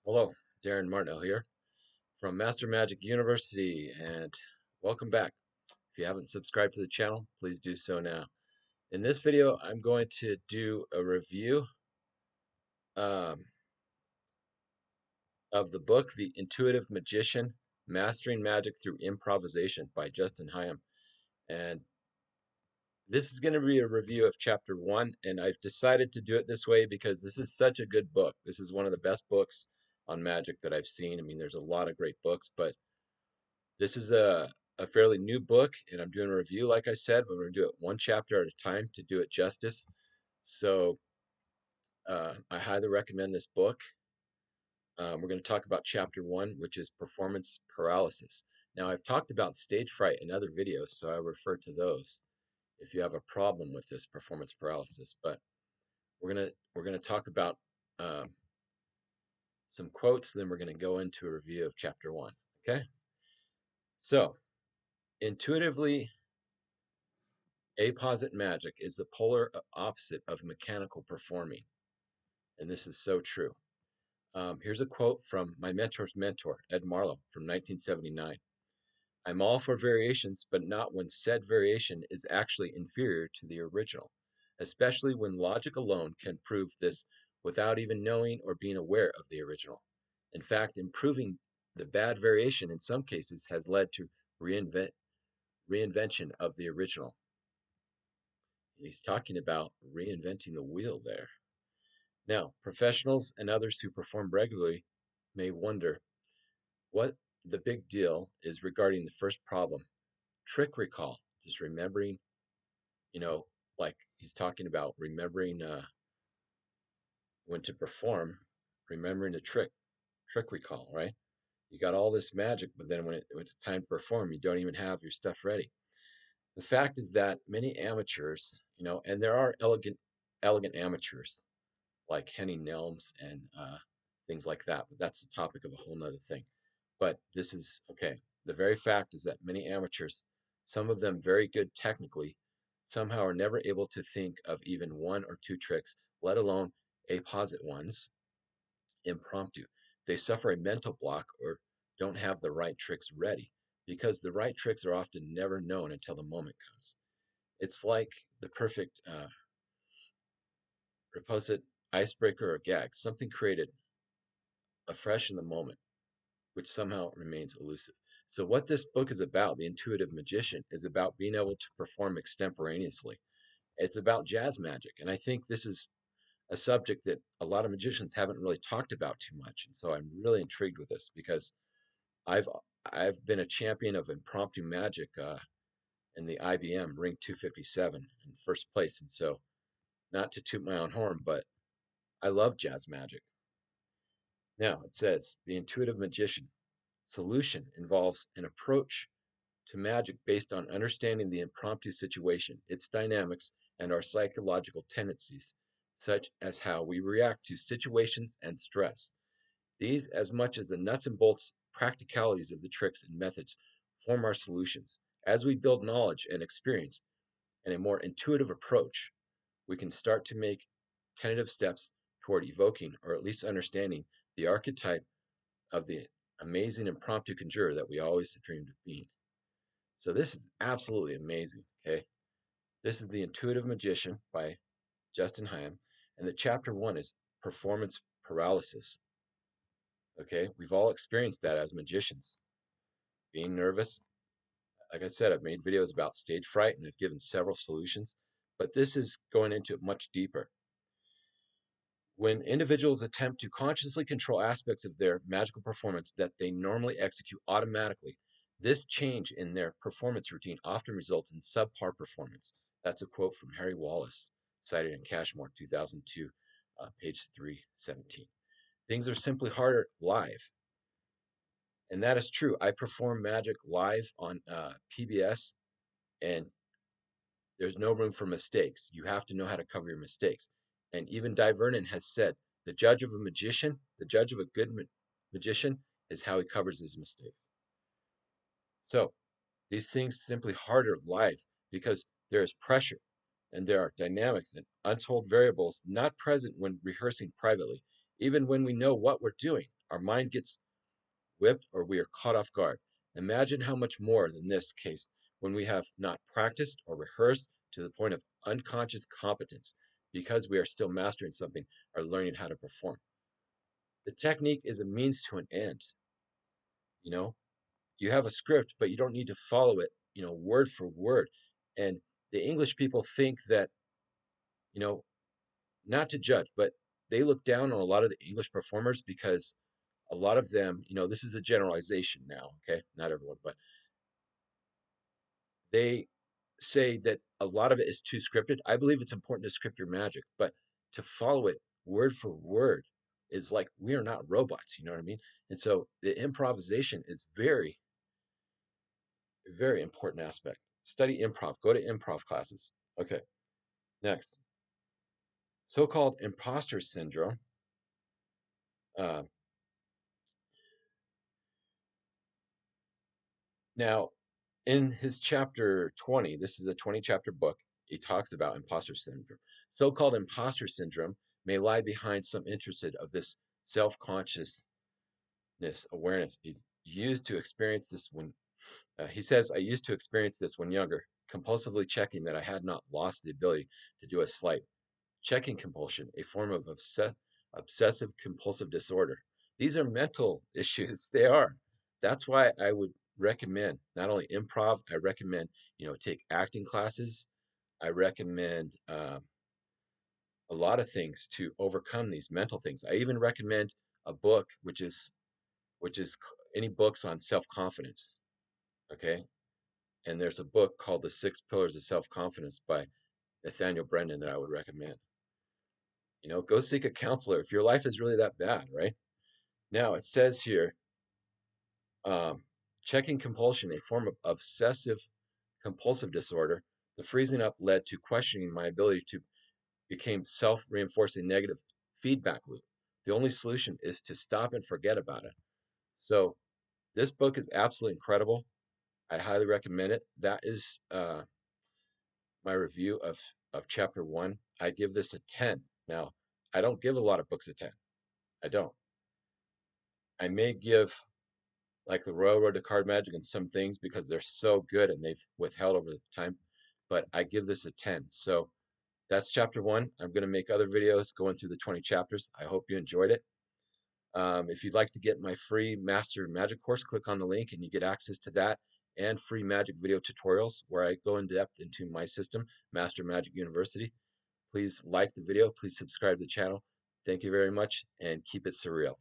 Hello, Darin Martineau here from Master Magic University, and welcome back. If you haven't subscribed to the channel, please do so now. In this video, I'm going to do a review um, of the book, The Intuitive Magician, Mastering Magic Through Improvisation by Justin Hyam. And this is going to be a review of chapter one, and I've decided to do it this way because this is such a good book. This is one of the best books on magic that I've seen. I mean, there's a lot of great books, but this is a fairly new book, and I'm doing a review, like I said, but we're going to do it one chapter at a time to do it justice. So I highly recommend this book. We're going to talk about chapter one, which is performance paralysis. Now, I've talked about stage fright in other videos, so I refer to those if you have a problem with this performance paralysis. But we're gonna talk about some quotes, then we're going to go into a review of chapter one. Okay, so intuitively apposite magic is the polar opposite of mechanical performing, and this is so true. Here's a quote from my mentor's mentor, Ed Marlowe, from 1979. I'm all for variations, but not when said variation is actually inferior to the original, especially when logic alone can prove this without even knowing or being aware of the original. In fact, improving the bad variation in some cases has led to reinvention of the original. And he's talking about reinventing the wheel there. Now, professionals and others who perform regularly may wonder what the big deal is regarding the first problem, trick recall, just remembering, you know, like he's talking about remembering when to perform, remembering the trick recall, right? You got all this magic, but then when it's time to perform, you don't even have your stuff ready. The fact is that many amateurs, and there are elegant amateurs like Henny Nelms and things like that. But that's the topic of a whole nother thing. But this is okay. The very fact is that many amateurs, some of them very good technically, somehow are never able to think of even one or two tricks, let alone apposite ones, impromptu. They suffer a mental block or don't have the right tricks ready because the right tricks are often never known until the moment comes. It's like the perfect reposite icebreaker or gag, something created afresh in the moment, which somehow remains elusive. So, what this book is about, The Intuitive Magician, is about being able to perform extemporaneously. It's about jazz magic. And I think this is a subject that a lot of magicians haven't really talked about too much. And so I'm really intrigued with this because I've I've been a champion of impromptu magic in the IBM Ring 257 in first place. And so, not to toot my own horn, but I love jazz magic. Now, it says the intuitive magician solution involves an approach to magic based on understanding the impromptu situation, its dynamics, and our psychological tendencies, such as how we react to situations and stress. These, as much as the nuts and bolts practicalities of the tricks and methods, form our solutions. As we build knowledge and experience and a more intuitive approach, we can start to make tentative steps toward evoking or at least understanding the archetype of the amazing impromptu conjurer that we always dreamed of being. So this is absolutely amazing. Okay, this is The Intuitive Magician by Justin Hyam, and the chapter one is performance paralysis. Okay, we've all experienced that as magicians, being nervous. Like I said, I've made videos about stage fright and I've given several solutions, but this is going into it much deeper. When individuals attempt to consciously control aspects of their magical performance that they normally execute automatically, this change in their performance routine often results in subpar performance. That's a quote from Harry Wallace, cited in Cashmore 2002, page 317. Things are simply harder live. And that is true. I perform magic live on PBS, and there's no room for mistakes. You have to know how to cover your mistakes. And even Di Vernon has said the judge of a magician, the judge of a good magician, is how he covers his mistakes. So these things simply harder live because there is pressure and there are dynamics and untold variables not present when rehearsing privately. Even when we know what we're doing, Our mind gets whipped or we are caught off guard. Imagine how much more than this case when we have not practiced or rehearsed to the point of unconscious competence because we are still mastering something or learning how to perform. The technique is a means to an end. You know, you have a script, but you don't need to follow it, word for word. And the English people think that, you know, not to judge, but they look down on a lot of the English performers because a lot of them, this is a generalization now, okay? Not everyone, but they say that a lot of it is too scripted. I believe it's important to script your magic, but to follow it word for word is like we are not robots, you know what I mean? And so the improvisation is very, very important aspect. Study improv, go to improv classes. Okay, next. So called imposter syndrome. Uh, Now, in his chapter 20, this is a 20 chapter book, he talks about imposter syndrome. So called imposter syndrome may lie behind some interested of this self consciousness awareness. He's used to experience this when he says, I used to experience this when younger, compulsively checking that I had not lost the ability to do a slight checking compulsion, a form of obsessive compulsive disorder. These are mental issues. They are. That's why I would recommend not only improv, I recommend, take acting classes. I recommend a lot of things to overcome these mental things. I even recommend a book, which is any books on self-confidence. Okay. And there's a book called The Six Pillars of Self-Confidence by Nathaniel Brennan that I would recommend. Go seek a counselor if your life is really that bad, right? Now it says here, um, checking compulsion, a form of obsessive compulsive disorder. The freezing up led to questioning my ability to become self-reinforcing negative feedback loop. The only solution is to stop and forget about it. So this book is absolutely incredible. I highly recommend it. That is my review of chapter 1. I give this a 10. Now, I don't give a lot of books a 10. I don't. I may give like the Railroad to Card Magic and some things because they're so good and they've withheld over the time. But I give this a 10. So that's chapter 1. I'm going to make other videos going through the 20 chapters. I hope you enjoyed it. If you'd like to get my free Master Magic course, click on the link and you get access to that and free magic video tutorials where I go in depth into my system, Master Magic University. Please like the video. Please subscribe to the channel. Thank you very much and keep it surreal.